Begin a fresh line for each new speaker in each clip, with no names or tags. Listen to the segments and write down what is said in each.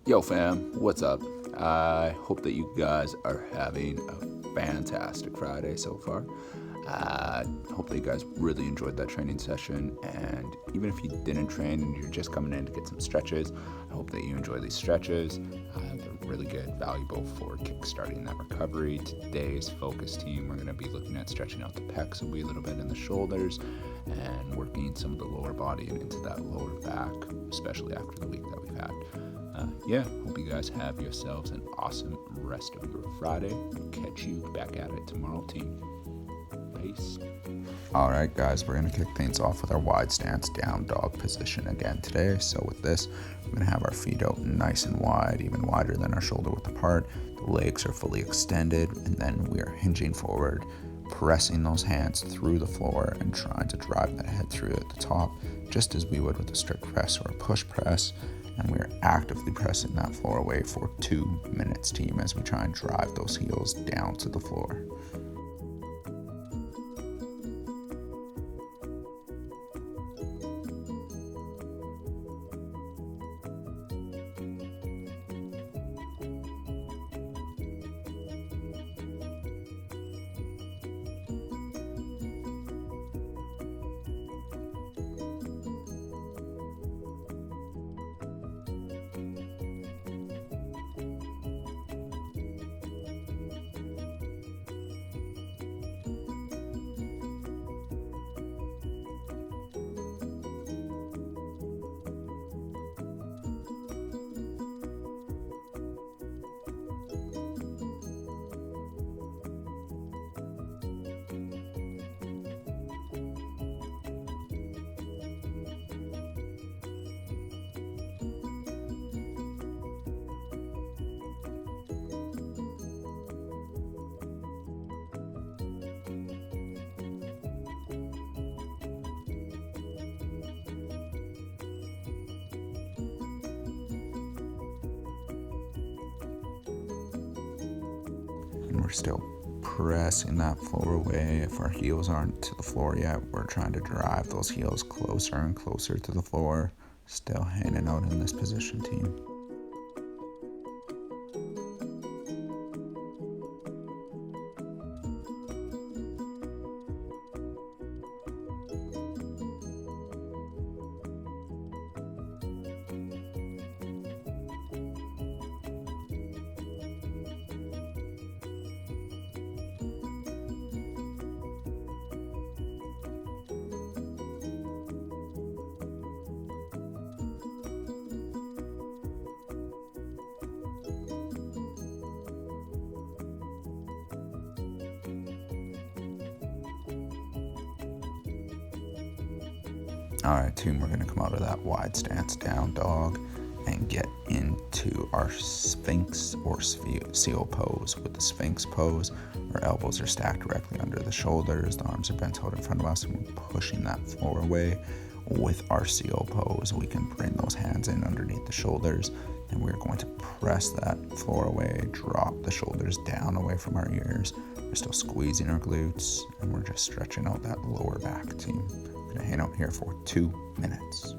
Yo, fam, what's up? I hope that you guys are having a fantastic Friday so far. I hope that you guys really enjoyed that training session. And even if you didn't train and you're just coming in to get some stretches, I hope that you enjoy these stretches. They're really good, valuable for kickstarting that recovery. Today's focus team, we're going to be looking at stretching out the pecs a wee little bit in the shoulders and working some of the lower body and into that lower back, especially after the week that we've had. Hope you guys have yourselves an awesome rest of your Friday. Catch you back at it tomorrow, team. Peace.
All right, guys, we're going to kick things off with our wide stance down dog position again today. So with this, we're going to have our feet out nice and wide, even wider than our shoulder width apart. The legs are fully extended, and then we are hinging forward, pressing those hands through the floor and trying to drive that head through at the top, just as we would with a strict press or a push press. And we are actively pressing that floor away for 2 minutes, team, as we try and drive those heels down to the floor. And we're still pressing that floor away. If our heels aren't to the floor yet, we're trying to drive those heels closer and closer to the floor. Still hanging out in this position, team. All right, team, we're gonna come out of that wide stance down dog and get into our Sphinx or seal pose. With the Sphinx pose, our elbows are stacked directly under the shoulders, the arms are bent out in front of us, and we're pushing that floor away. With our seal pose, we can bring those hands in underneath the shoulders, and we're going to press that floor away, drop the shoulders down away from our ears. We're still squeezing our glutes, and we're just stretching out that lower back, team. We're gonna hang out here for 2 minutes.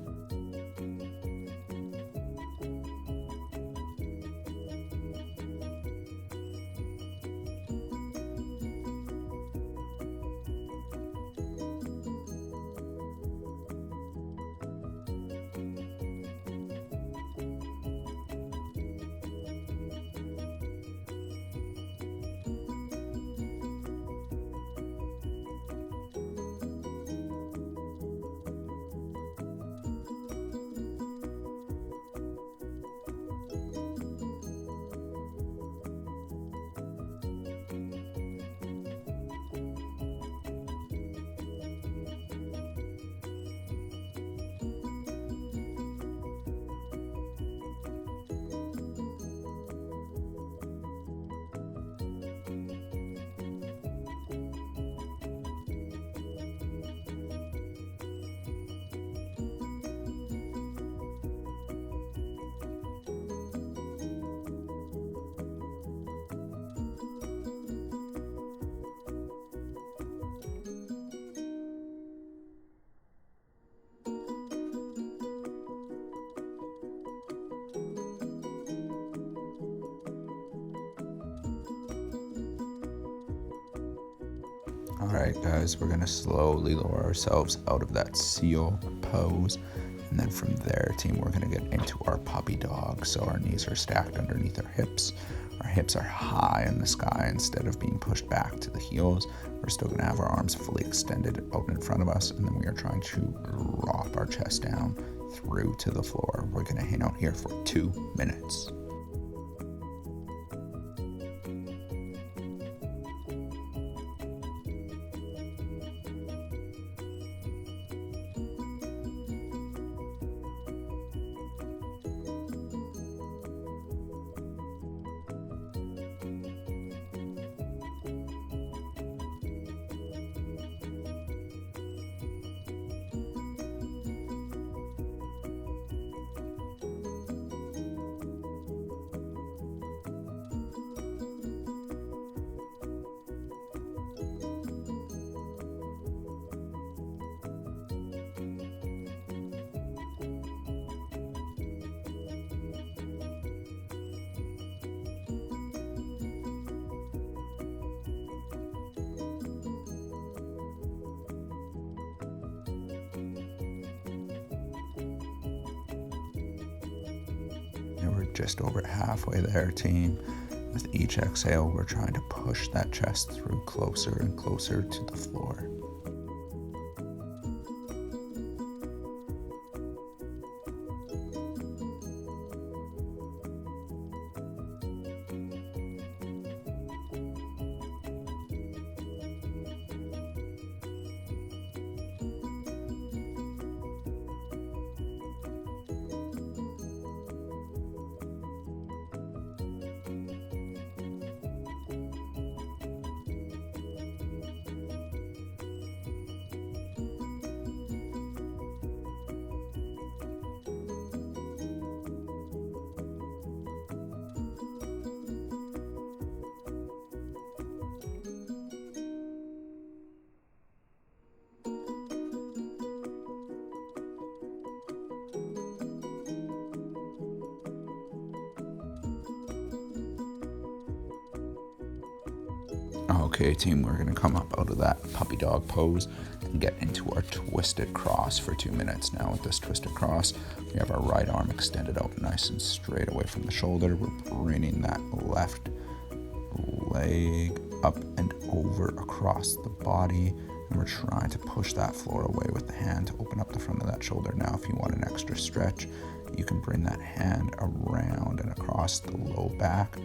Alright guys, we're gonna slowly lower ourselves out of that seal pose, and then from there, team, we're gonna get into our puppy dog. So our knees are stacked underneath our hips are high in the sky instead of being pushed back to the heels. We're still gonna have our arms fully extended out in front of us, and then we are trying to drop our chest down through to the floor. We're gonna hang out here for 2 minutes. And we're just over halfway there, team. With each exhale, we're trying to push that chest through closer and closer to the floor. Okay, team, we're gonna come up out of that puppy dog pose and get into our twisted cross for 2 minutes. Now with this twisted cross, we have our right arm extended out nice and straight away from the shoulder. We're bringing that left leg up and over across the body, and we're trying to push that floor away with the hand to open up the front of that shoulder. Now, if you want an extra stretch, you can bring that hand around and across the low back.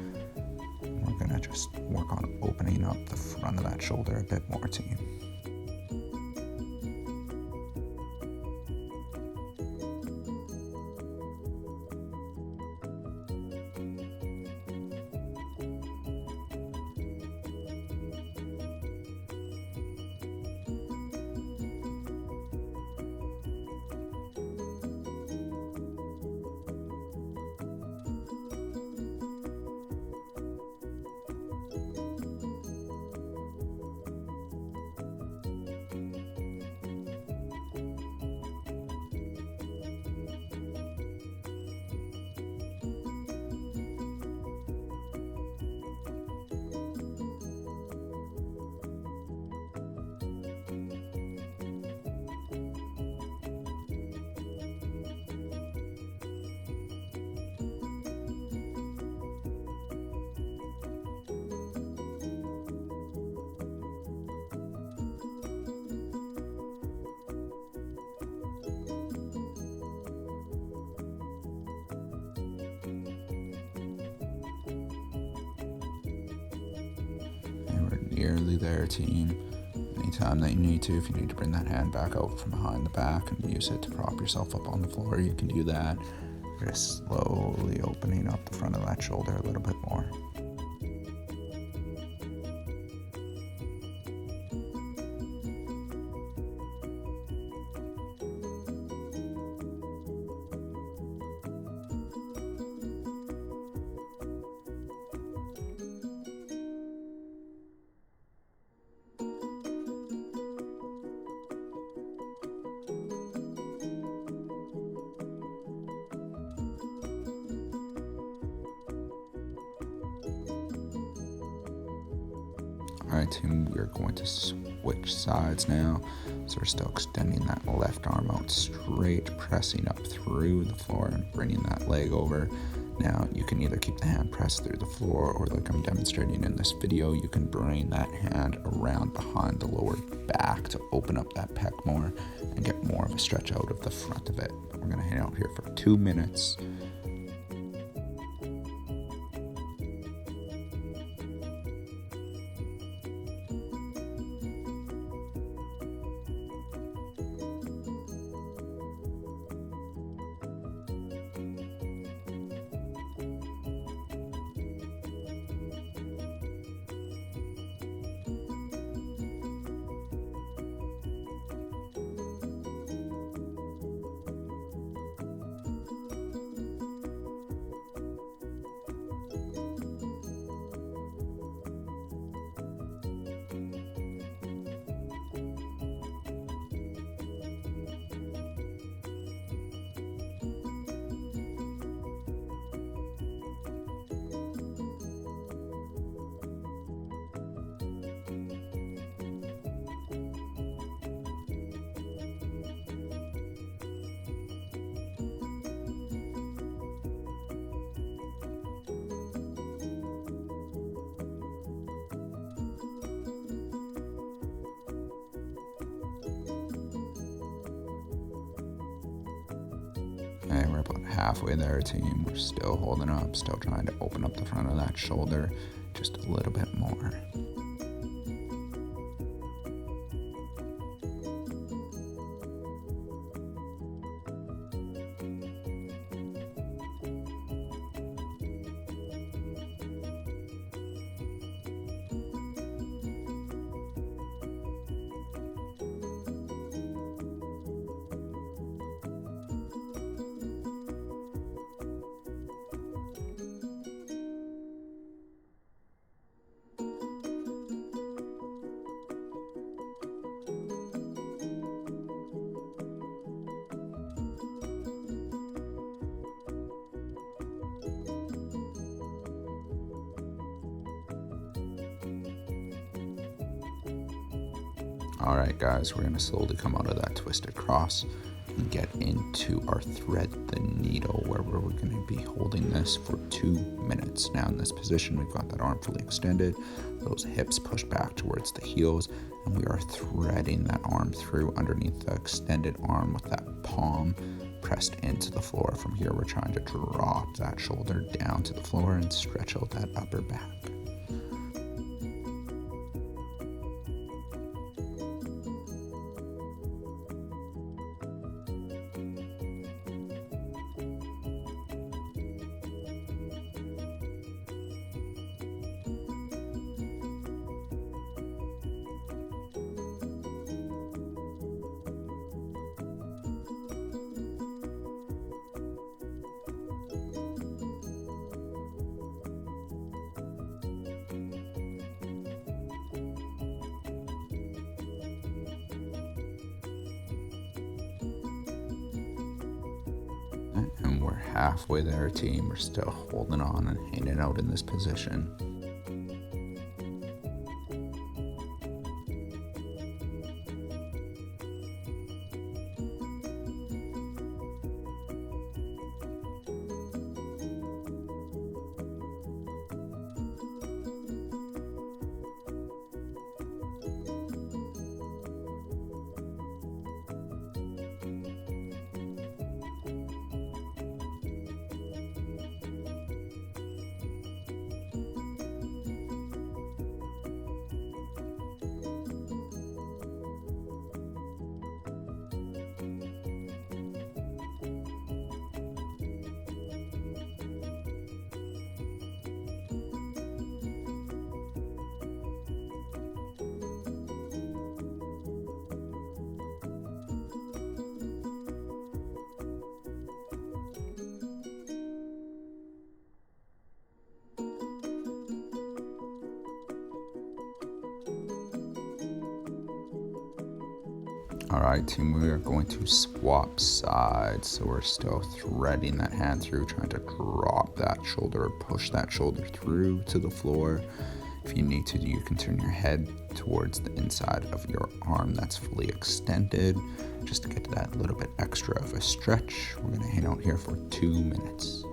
We're gonna just work on opening up the front of that shoulder a bit more, team. Nearly there, team. Anytime that you need to, if you need to bring that hand back out from behind the back and use it to prop yourself up on the floor, you can do that. We're just slowly opening up the front of that shoulder a little bit more. Alright team, we're going to switch sides now. So we're still extending that left arm out straight, pressing up through the floor and bringing that leg over. Now you can either keep the hand pressed through the floor, or like I'm demonstrating in this video, you can bring that hand around behind the lower back to open up that pec more and get more of a stretch out of the front of it. We're going to hang out here for 2 minutes. Okay, we're about halfway there, team. We're still holding up, still trying to open up the front of that shoulder just a little bit more. Alright guys, we're going to slowly come out of that twisted cross and get into our thread the needle, where we're going to be holding this for 2 minutes. Now in this position, we've got that arm fully extended, those hips pushed back towards the heels, and we are threading that arm through underneath the extended arm with that palm pressed into the floor. From here, we're trying to drop that shoulder down to the floor and stretch out that upper back. And we're halfway there, team. We're still holding on and hanging out in this position. Alright team, we are going to swap sides. So we're still threading that hand through, trying to drop that shoulder, push that shoulder through to the floor. If you need to, you can turn your head towards the inside of your arm that's fully extended, just to get that little bit extra of a stretch. We're going to hang out here for 2 minutes.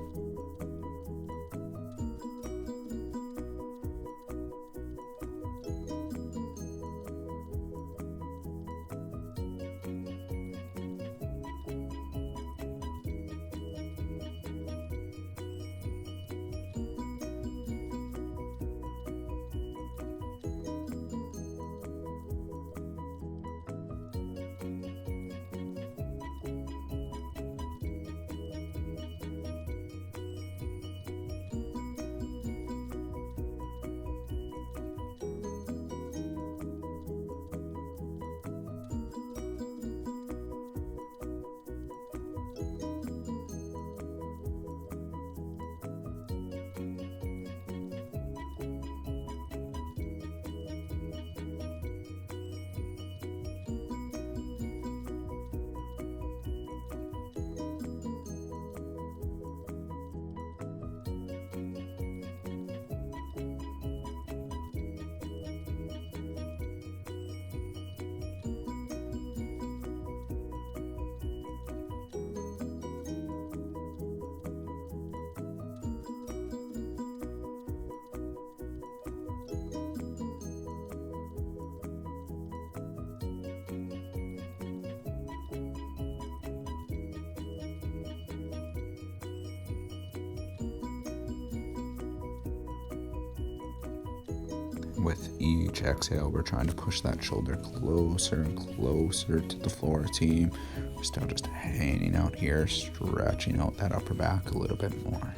With each exhale, we're trying to push that shoulder closer and closer to the floor, team. We're still just hanging out here, stretching out that upper back a little bit more.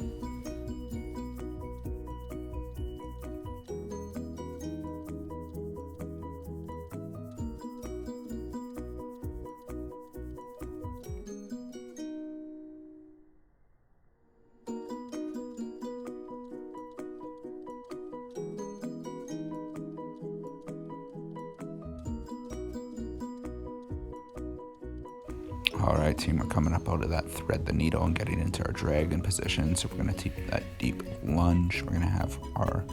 All right, team, we're coming up out of that thread the needle and getting into our dragon position. So we're going to take that deep lunge. We're going to have our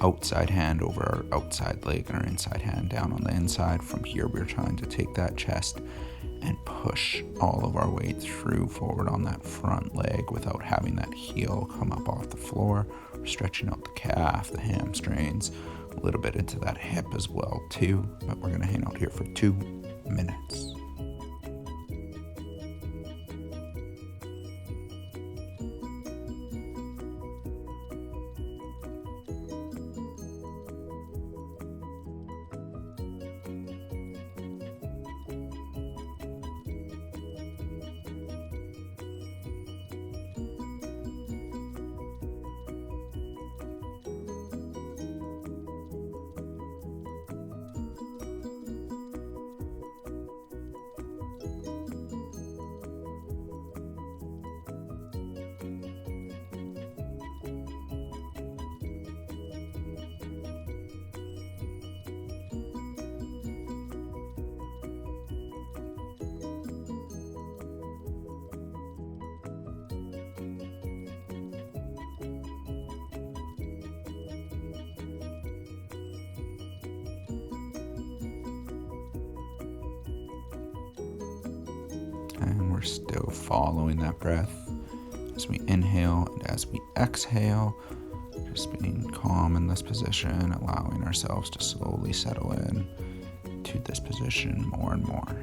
outside hand over our outside leg and our inside hand down on the inside. From here, we're trying to take that chest and push all of our way through forward on that front leg without having that heel come up off the floor. We're stretching out the calf, the hamstrings, a little bit into that hip as well too. But we're going to hang out here for 2 minutes. And we're still following that breath as we inhale and as we exhale, just being calm in this position, allowing ourselves to slowly settle in to this position more and more.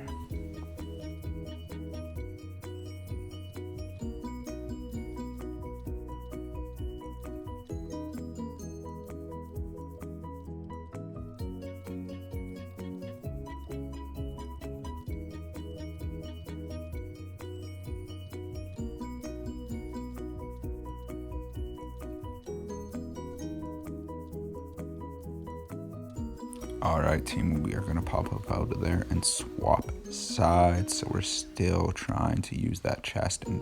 All right, team, we are going to pop up out of there and swap sides. So we're still trying to use that chest and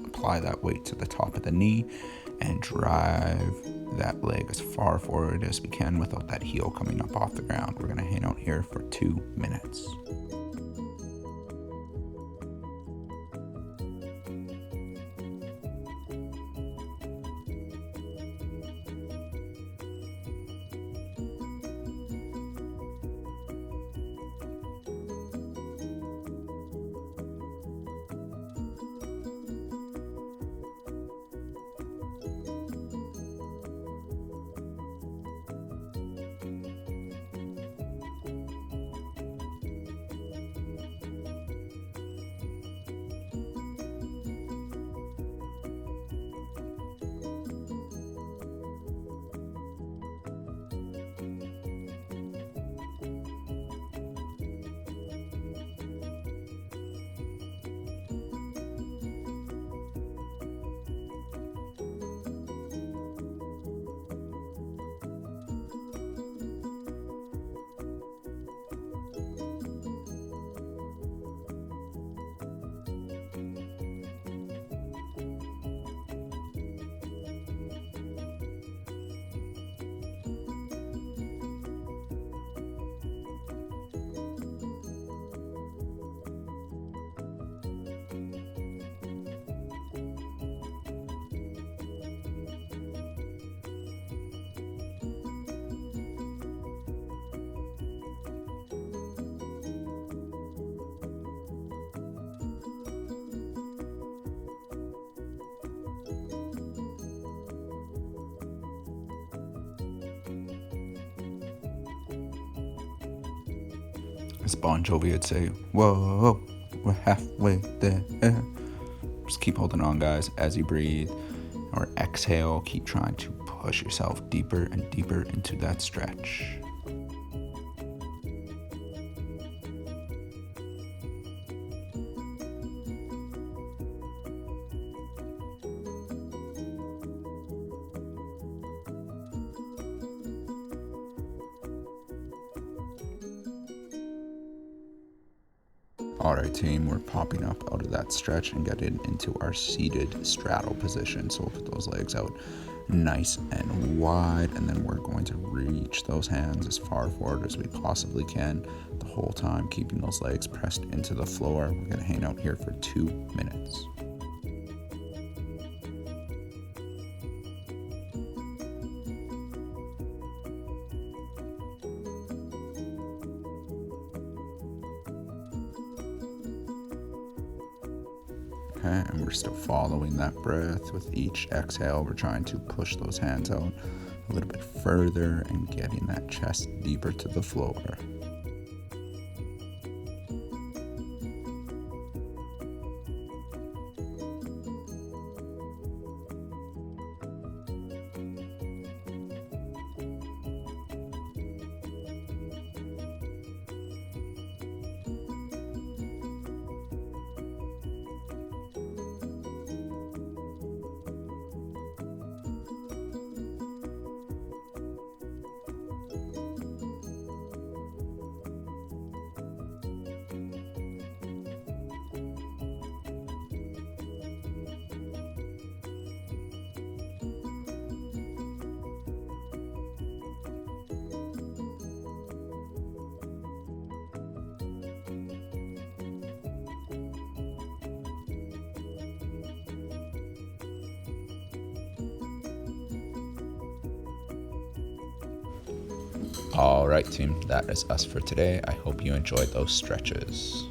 apply that weight to the top of the knee and drive that leg as far forward as we can without that heel coming up off the ground. We're going to hang out here for 2 minutes. As Bon Jovi would say, whoa, we're halfway there. Just keep holding on, guys, as you breathe. Or exhale, keep trying to push yourself deeper and deeper into that stretch. Alright team, we're popping up out of that stretch and getting into our seated straddle position. So we'll put those legs out nice and wide, and then we're going to reach those hands as far forward as we possibly can the whole time, keeping those legs pressed into the floor. We're going to hang out here for 2 minutes. Okay, and we're still following that breath. With each exhale, we're trying to push those hands out a little bit further and getting that chest deeper to the floor. All right, team, that is us for today. I hope you enjoyed those stretches.